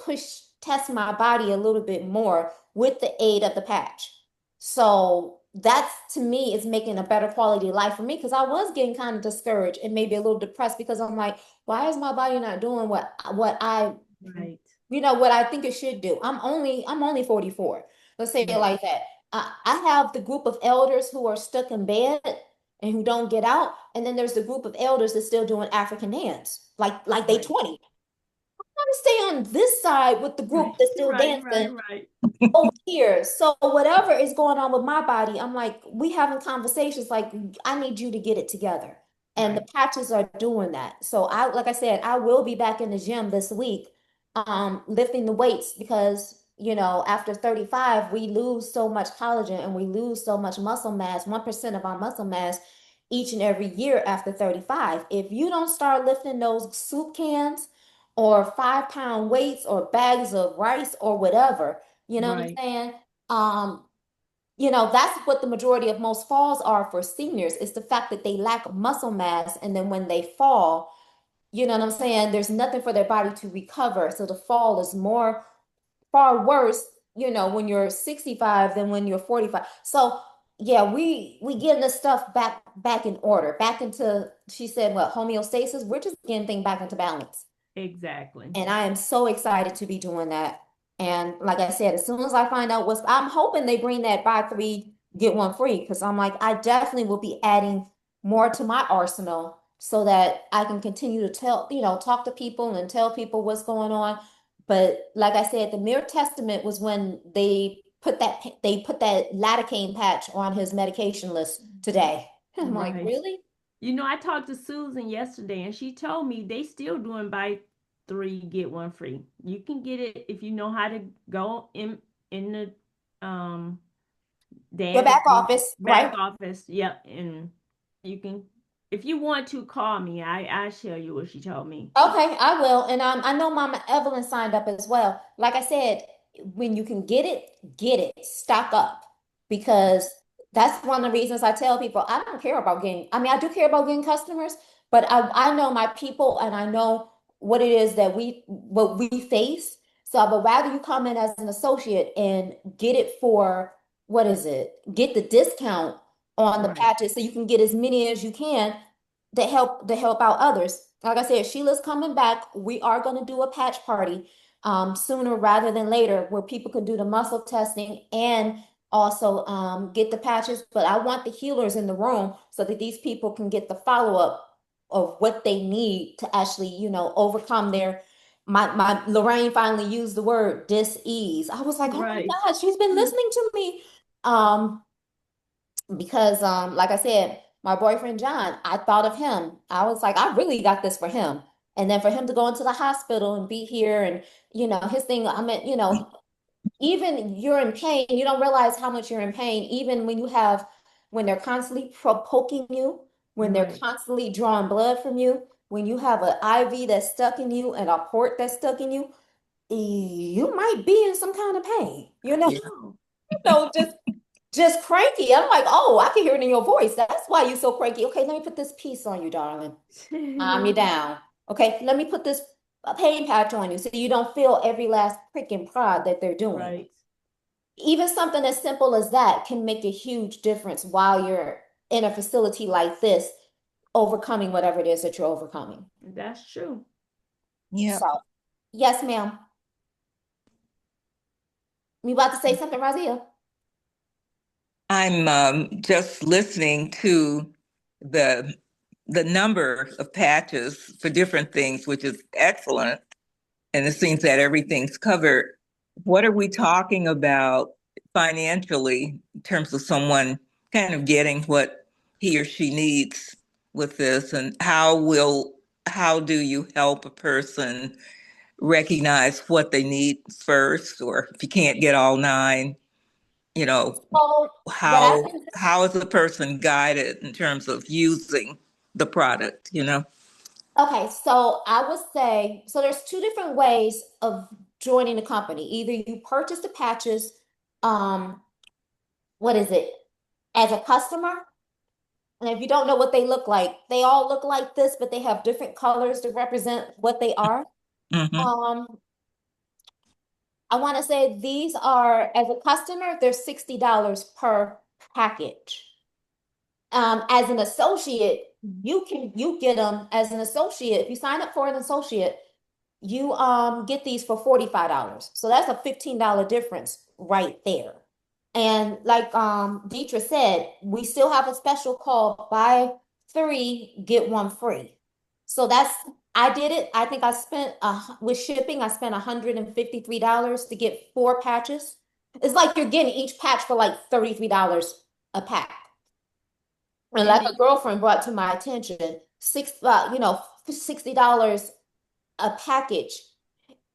test my body a little bit more with the aid of the patch. So that's to me is making a better quality of life for me because I was getting kind of discouraged and maybe a little depressed because I'm like, why is my body not doing what I Right. what I think it should do? I'm only 44. Let's say it Right. like that. I have the group of elders who are stuck in bed and who don't get out, and then there's the group of elders that's still doing African dance, like they Right. 20. I want to stay on this side with the group that's still Right. Right. dancing Right. over here. So whatever is going on with my body, I'm like, we having conversations like I need you to get it together. And the Right. patches are doing that. So like I said, I will be back in the gym this week, lifting the weights because, after 35, we lose so much collagen and we lose so much muscle mass, 1% of our muscle mass each and every year after 35. If you don't start lifting those soup cans or 5-pound weights or bags of rice or whatever, you know what I'm Right. saying? Um, that's what the majority of most falls are for seniors. It's the fact that they lack muscle mass, and then when they fall, you know what I'm saying? There's nothing for their body to recover. So the fall is far worse, when you're 65 than when you're 45. So yeah, we getting this stuff back in order, back into, she said, what, homeostasis? We're just getting things back into balance. Exactly. And I am so excited to be doing that. And like I said, as soon as I find out I'm hoping they bring that buy three, get one free. Cause I'm like, I definitely will be adding more to my arsenal so that I can continue to talk to people and tell people what's going on. But like I said, the mere testament was when they put that lidocaine patch on his medication list today. I'm like, Right. really? I talked to Susan yesterday and she told me they still doing buy three, get one free. You can get it if you know how to go in the The dance back office, back right? office. Yep. And you can if you want to call me, I show you what she told me. Okay, I will. And I know Mama Evelyn signed up as well. Like I said, when you can get it, get it. Stock up. Because that's one of the reasons I tell people I don't care about I mean, I do care about getting customers, but I know my people and I know what it is that what we face. So I would rather you come in as an associate and get it for, what is it? Get the discount on the Right. patches so you can get as many as you can to help out others. Like I said, Sheila's coming back. We are going to do a patch party sooner rather than later where people can do the muscle testing and also get the patches. But I want the healers in the room so that these people can get the follow-up of what they need to actually, overcome my Lorraine finally used the word dis-ease. I was like, oh my Right. God, she's been listening to me. Um, because like I said, my boyfriend John, I thought of him. I was like, I really got this for him. And then for him to go into the hospital and be here and his thing, I mean, even you're in pain, you don't realize how much you're in pain, even when they're constantly poking you, when they're Right. constantly drawing blood from you, when you have an IV that's stuck in you and a port that's stuck in you, you might be in some kind of pain, I know. just cranky. I'm like, oh, I can hear it in your voice. That's why you're so cranky. Okay, let me put this piece on you, darling. Calm you down. Okay, let me put this pain patch on you so you don't feel every last prick and prod that they're doing. Right. Even something as simple as that can make a huge difference while you're in a facility like this, overcoming whatever it is that you're overcoming. That's true. Yeah. So, yes, ma'am. You about to say something, Razia? I'm just listening to the the number of patches for different things, which is excellent. And it seems that everything's covered. What are we talking about financially in terms of someone kind of getting what he or she needs with this? And how do you help a person recognize what they need first, or if you can't get all nine, you know, So, what I how can how is the person guided in terms of using the product? Okay, so I would say, so there's two different ways of joining the company. Either you purchase the patches, um, what is it? As a customer, and if you don't know what they look like, they all look like this, but they have different colors to represent what they are. Mm-hmm. I want to say these are, as a customer, they're $60 per package. As an associate, you get them as an associate. If you sign up for an associate, you get these for $45. So that's a $15 difference right there. And like Deidre said, we still have a special called buy three, get one free. So that's I did it. I think I spent with shipping, I spent $153 to get 4 patches. It's like you're getting each patch for like $33 a pack. And And like then a girlfriend brought to my attention, $60 a package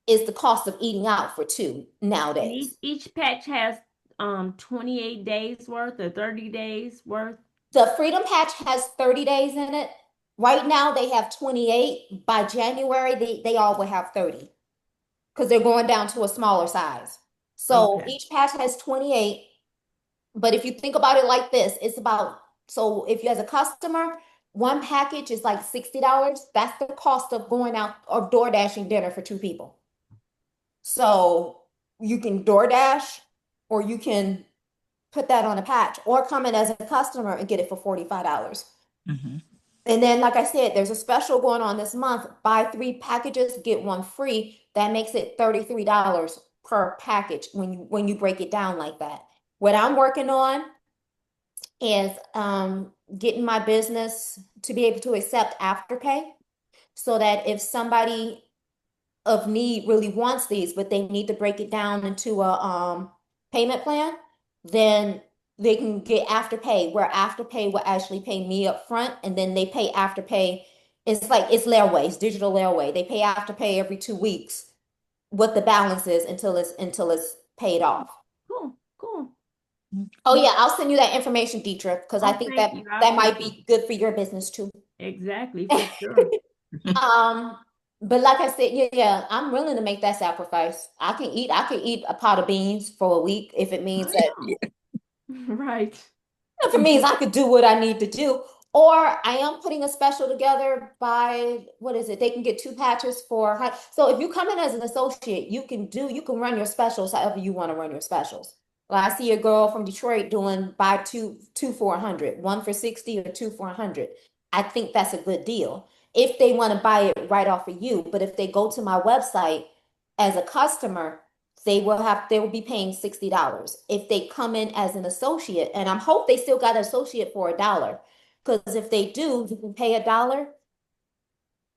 is the cost of eating out for two and each nowadays. each patch has 28 days worth or 30 days worth. The Freedom Patch has 30 days in it. Right now they have 28. By January, they all will have 30 because they're going down to a smaller size. So Okay. each patch has 28. But if you think about it like this, it's about, so if you as a customer, one package is like $60. That's the cost of going out or door dashing dinner for two people. So you can DoorDash or you can put that on a patch or come in as a customer and get it for $45. Mm-hmm. And then, like I said, there's a special going on this month. Buy 3 packages, get one free. That makes it $33 per package when you break it down like that. What I'm working on is getting my business to be able to accept Afterpay so that if somebody of need really wants these, but they need to break it down into a payment plan, then they can get Afterpay, where Afterpay will actually pay me up front, and then they pay Afterpay. It's like it's layaway, it's digital layaway. They pay Afterpay every 2 weeks what the balance is until it's paid off. Cool. Cool. Oh yeah, I'll send you that information, Deidre, because I Oh, think thank that you. I that might appreciate be good for your business too. it. Exactly, for sure. Um, but like I said, yeah, I'm willing to make that sacrifice. I can eat a pot of beans for a week if it means I that know. Right. if it means I could do what I need to do. Or I am putting a special together by what is it? They can get 2 patches for so if you come in as an associate, you can run your specials however you want to run your specials. Well, I see a girl from Detroit doing buy two for 100, one for 60 or two for 100. I think that's a good deal if they want to buy it right off of you. But if they go to my website as a customer, they will be paying $60. If they come in as an associate, and I hope they still got an associate for $1. Because if they do, you can pay $1.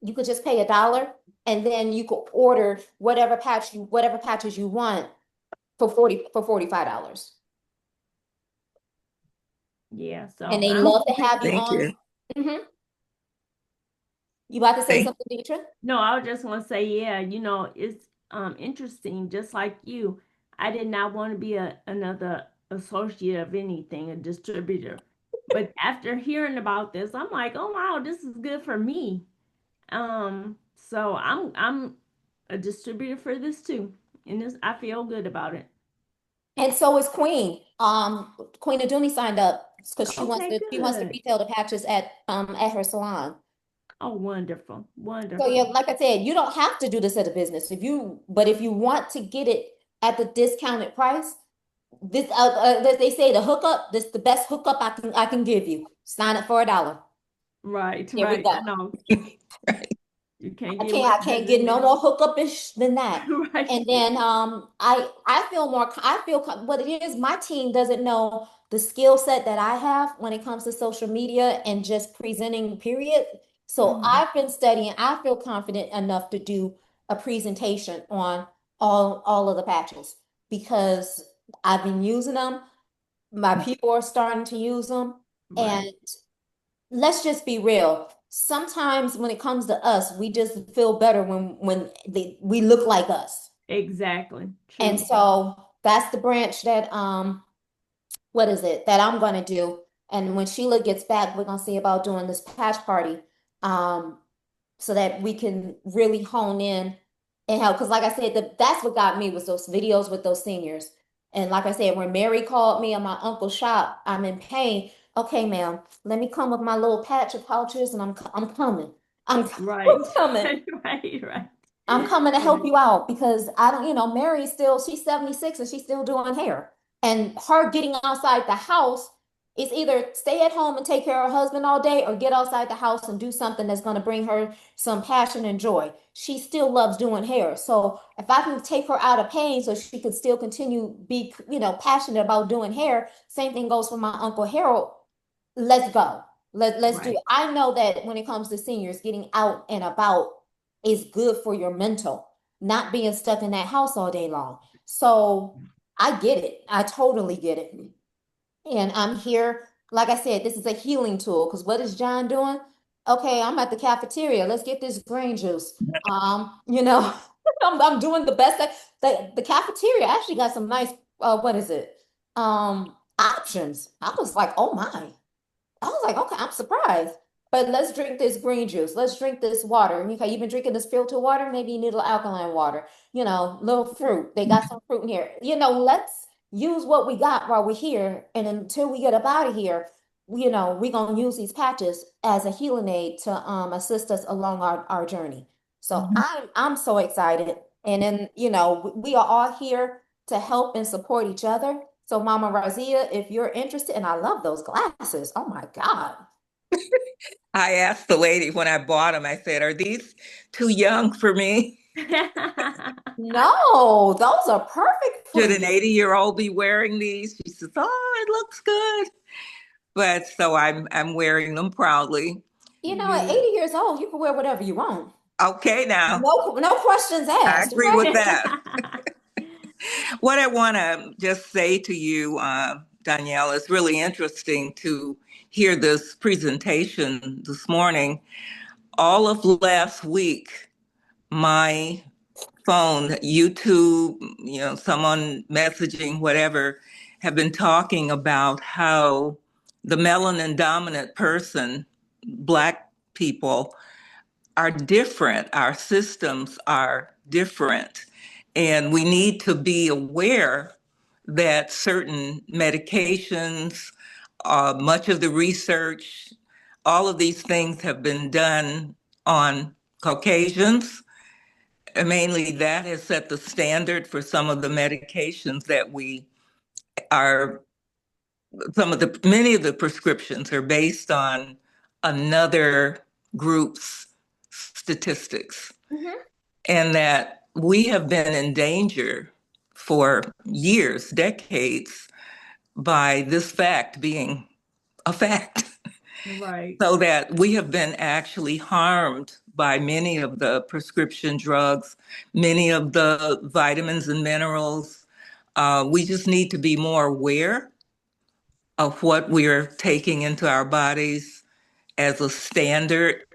You could just pay $1 and then you could order whatever patches you want for $45. Yeah. And So they I'm love to have you Thank on. you. Mhm. You about to say Thank something, Deidre? no, I just want to say, yeah, it's interesting, just like you. I did not want to be another associate of anything, a distributor. But after hearing about this, I'm like, oh wow, this is good for me. So I'm a distributor for this too. And this I feel good about it. And so is Queen. Queen Aduni signed up because Okay, she wants to good. retail the patches at her salon. Oh, wonderful. So yeah, Wonderful. like I said, you don't have to do this as a business. But if you want to get it at the discounted price, they say the hookup, this the best hookup I can give you. Sign up for $1. Right, There we right. go. I know right. you can't I get can't much I better can't get than no that. more hookup-ish than that. Right. And then what it is, my team doesn't know the skill set that I have when it comes to social media and just presenting, period. So Mhm. I've been studying. I feel confident enough to do a presentation on all of the patches because I've been using them. My people are starting to use them. And Right. let's just be real. Sometimes when it comes to us, we just feel better we look like us. Exactly. And True. so that's the branch that what is it that I'm gonna do. And when Sheila gets back, we're gonna see about doing this patch party. Um, so that we can really hone in and help. Because like I said, that's what got me was those videos with those seniors. And like I said, when Mary called me in my uncle's shop, I'm in pain. Okay, ma'am, let me come with my little patch of pouches, and I'm coming. I'm Right. coming. Right, right. I'm coming to help Right. you out because I don't, Mary's still, she's 76 and she's still doing hair. And her getting outside the house is either stay at home and take care of her husband all day or get outside the house and do something that's going to bring her some passion and joy. She still loves doing hair. So if I can take her out of pain so she can still continue be, passionate about doing hair, same thing goes for my Uncle Harold. Let's go. Let's do it. Right. I know that when it comes to seniors, getting out and about is good for your mental, not being stuck in that house all day long. So I get it. I totally get it. And I'm here, like I said, this is a healing tool because what is John doing? Okay, I'm at the cafeteria. Let's get this green juice. I'm doing the best. The cafeteria actually got some nice, what is it? Options. I was like, oh my. I was like, okay, I'm surprised. But let's drink this green juice. Let's drink this water. Okay, you've been drinking this filtered water. Maybe you need a little alkaline water. Little fruit. They got some fruit in here. Let's use what we got while we're here. And until we get up out of here, we're gonna use these patches as a healing aid to assist us along our journey. So Mhm. I'm so excited. And then, we are all here to help and support each other. So Mama Razia, if you're interested, and I love those glasses. Oh my God. I asked the lady when I bought them, I said, "Are these too young for me? No, those are perfect for Should an you. 80-year-old be wearing these?" She says, "Oh, it looks good." But so I'm wearing them proudly. At Yeah. 80 years old, you can wear whatever you want. Okay, now No questions I asked, agree okay? with that. What I want to just say to you, Danielle, it's really interesting to hear this presentation this morning. All of last week, my phone, YouTube, someone messaging, whatever, have been talking about how the melanin dominant person, Black people, are different. Our systems are different. And we need to be aware that certain medications, much of the research, all of these things have been done on Caucasians. And mainly that has set the standard for some of the medications that we are, many of the prescriptions are based on another group's statistics. Mhm. And that we have been in danger for years, decades, by this fact being a fact. Right. So that we have been actually harmed by many of the prescription drugs, many of the vitamins and minerals. We just need to be more aware of what we're taking into our bodies as a standard.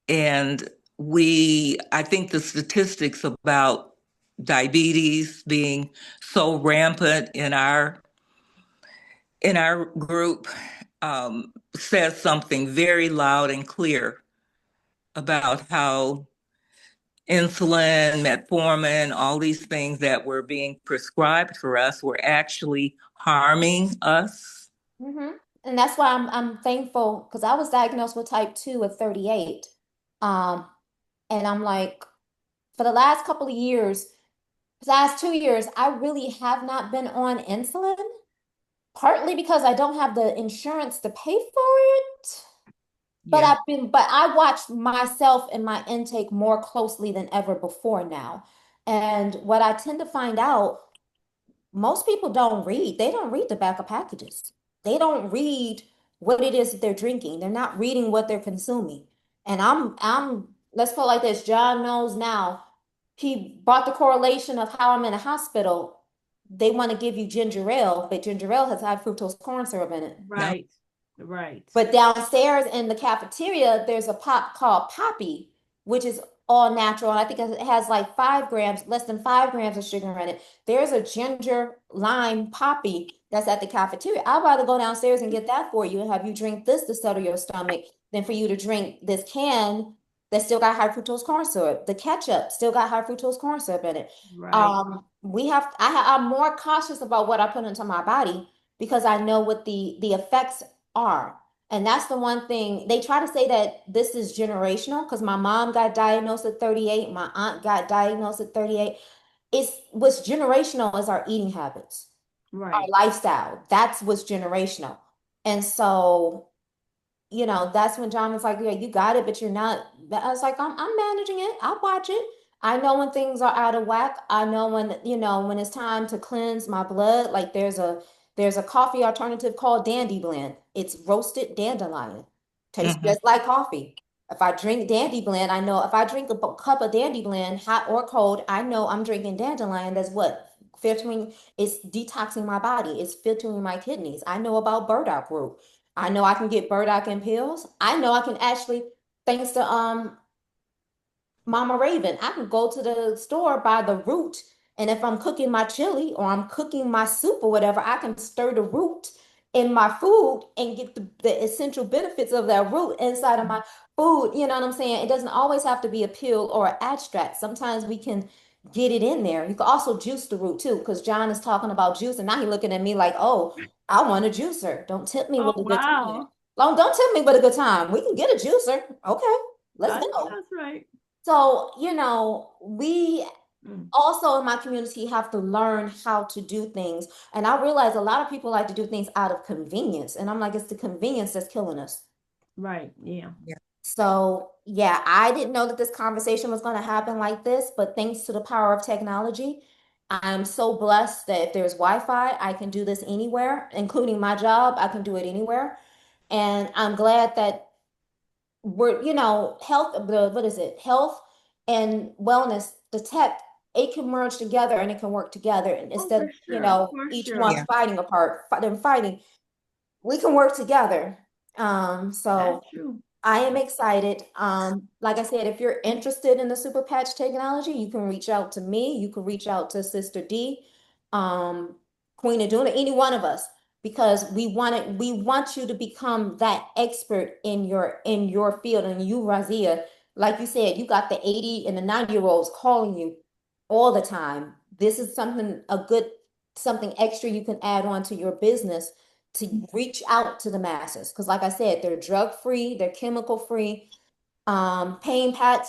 And I think the statistics about diabetes being so rampant in our group says something very loud and clear about how insulin, metformin, all these things that were being prescribed for us were actually harming us. Mhm. And that's why I'm thankful because I was diagnosed with type 2 at 38. Um, and I'm like, for the last couple of years, last 2 years, I really have not been on insulin, partly because I don't have the insurance to pay for it. Yeah. But I watch myself and my intake more closely than ever before now. And what I tend to find out, most people don't read. They don't read the back of packages. They don't read what it is that they're drinking. They're not reading what they're consuming. And let's put it like this. John knows now. He brought the correlation of how I'm in a hospital. They want to give you ginger ale, but ginger ale has high fructose corn syrup in it. No, Right. Right. But downstairs in the cafeteria, there's a pop called Poppy, which is all natural. And I think it has like 5 grams, less than 5 grams of sugar in it. There's a ginger lime Poppy that's at the cafeteria. I'd rather go downstairs and get that for you and have you drink this to settle your stomach than for you to drink this can. that still got high fructose corn syrup. The ketchup still got high fructose corn syrup in it. Right. I'm more cautious about what I put into my body because I know what the effects are. And that's the one thing they try to say that this is generational because my mom got diagnosed at 38, my aunt got diagnosed at 38. What's generational is our eating habits, our Right. lifestyle. That's what's generational. And so that's when John was like, yeah, you got it, but you're not. I was like, I'm managing it. I watch it. I know when things are out of whack. I know when it's time to cleanse my blood. Like there's a coffee alternative called Dandy Blend. It's roasted dandelion. Tastes Hmm. just like coffee. If I drink Dandy Blend, I know if I drink a cup of Dandy Blend, hot or cold, I know I'm drinking dandelion. That's what filtering. It's detoxing my body. It's filtering my kidneys. I know about burdock root. I know I can get burdock in pills. I know I can actually, thanks to Mama Raven, I can go to the store, buy the root, and if I'm cooking my chili or I'm cooking my soup or whatever, I can stir the root in my food and get the essential benefits of that root inside of my food. You know what I'm saying? It doesn't always have to be a pill or an extract. Sometimes we can get it in there. You can also juice the root too, because John is talking about juice, and now he's looking at me like, oh, I want a juicer. Don't tempt me Oh, with a good time. wow. Don't tempt me with a good time. We can get a juicer. Okay, let's I know go. that's right. So, we Mm. also in my community have to learn how to do things. And I realize a lot of people like to do things out of convenience. And I'm like, it's the convenience that's killing us. Right. Yeah. Yeah. So, yeah, I didn't know that this conversation was going to happen like this, but thanks to the power of technology, I'm so blessed that if there's Wi-Fi, I can do this anywhere, including my job. I can do it anywhere. And I'm glad that health, what is it? Health and wellness, the tech, it can merge together and it can work together. And Oh, instead for of, sure. For each one sure. Yeah. fighting apart, them fighting, we can work together. So That's true. I am excited. Like I said, if you're interested in the super patch technology, you can reach out to me. You can reach out to Sister D, um, Queen Aduna, any one of us, because we want you to become that expert in your field. And you, Razia, like you said, you got the 80 and the 90-year-olds calling you all the time. This is something extra you can add on to your business to reach out to the masses. Because like I said, they're drug free, they're chemical free. Pain patch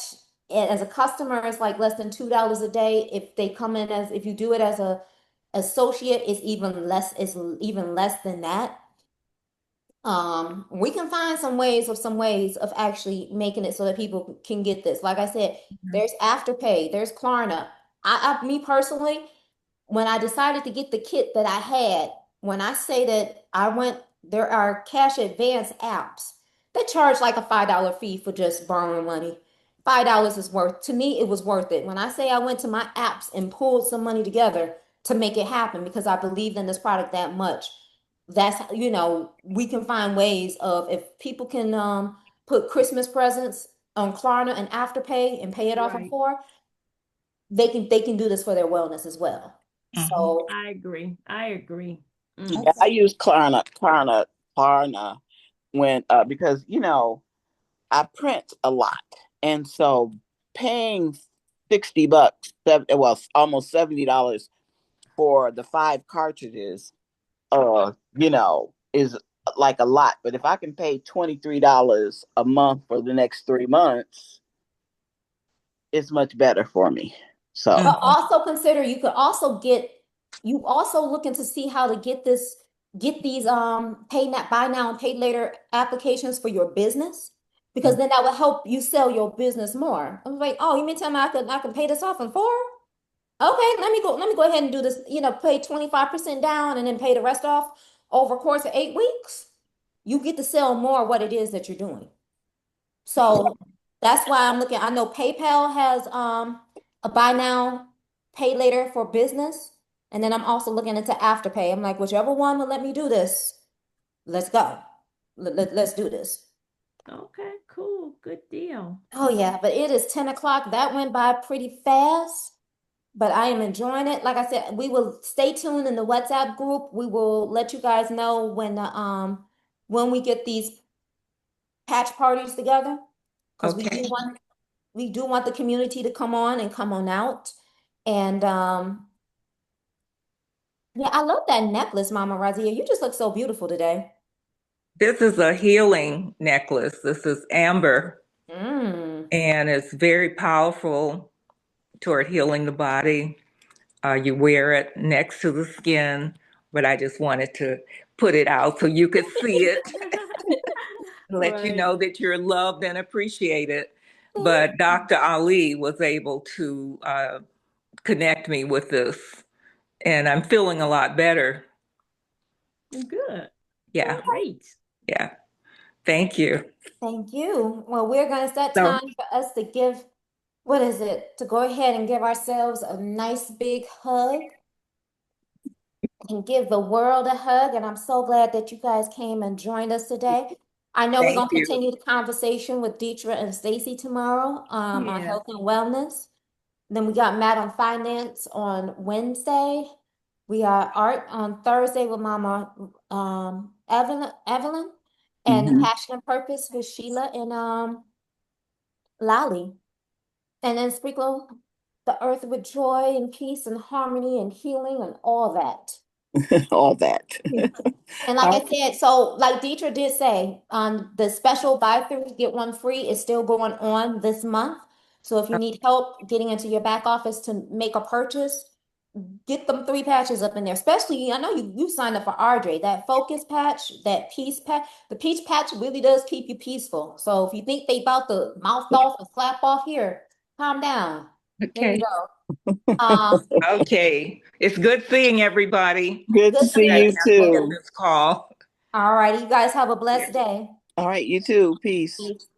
as a customer is like less than $2 a day. If you do it as a associate, it's even less than that. We can find some ways of actually making it so that people can get this. Like I said, Mhm. there's Afterpay, there's Klarna. Me personally, when I decided to get the kit that I had, when I say that there are cash advance apps that charge like a $5 fee for just borrowing money. $5 is to me, it was worth it. When I say I went to my apps and pulled some money together to make it happen because I believed in this product that much, we can find ways of if people can put Christmas presents on Klarna and Afterpay and pay it off in Right. four, they can do this for their wellness as well. Mhm. So I agree. I agree. Mm. Yeah, I use Klarna when because I print a lot, and so paying $60, almost $70 for the 5 cartridges, is like a lot. But if I can pay $23 a month for the next 3 months, it's much better for me. So but Mhm. also consider you also looking to see how to get these pay now buy now and pay later applications for your business because then that will help you sell your business more. I was like, oh, you mean tell me I can pay this off in four? Okay, let me go ahead and do this, pay 25% down and then pay the rest off over a course of 8 weeks. You get to sell more what it is that you're doing. So that's why I'm looking. I know PayPal has a buy now, pay later for business. And then I'm also looking into Afterpay. I'm like, whichever one will let me do this, let's go. Let's do this. Okay, cool. Good deal. Oh yeah, but it is 10 o'clock. That went by pretty fast, but I am enjoying it. Like I said, we will stay tuned in the WhatsApp group. We will let you guys know when we get these patch parties together because we do Okay. one. we do want the community to come on and come on out. And yeah, I love that necklace, Mama Razia. You just look so beautiful today. This is a healing necklace. This is amber, Mm. and it's very powerful toward healing the body. You wear it next to the skin, but I just wanted to put it out so you could see it, let you Right. know that you're loved and appreciated. But Dr. Ali was able to connect me with this, and I'm feeling a lot better. Good. Yeah, Great. yeah. Thank you. Thank you. Well, we're going to set So, time for us to give, what is it? To go ahead and give ourselves a nice big hug and give the world a hug. And I'm so glad that you guys came and joined us today. I know we're thank going to you. continue the conversation with Deetra and Stacy tomorrow on Yeah. health and wellness. Then we got Matt on finance on Wednesday. We got art on Thursday with Mama Evelyn, and Mhm. Passion and Purpose with Sheila and Lolly. And then sprinkle the earth with joy and peace and harmony and healing and all that. All that. And like All I said, so like Deetra did say, the special buy three, get one free is still going on this month. So if you need help getting into your back office to make a purchase, get them 3 patches up in there. Especially, I know you signed up for RJ, that focus patch, that peace patch. The peace patch really does keep you peaceful. So if you think they about to mouth off and slap off here, calm down. There you Okay. go. Um, Okay. It's good seeing everybody. good to good see seeing I you you gotta get too. too. this call. All righty, you guys have a Yeah. blessed day. All right, you too. Peace. Peace.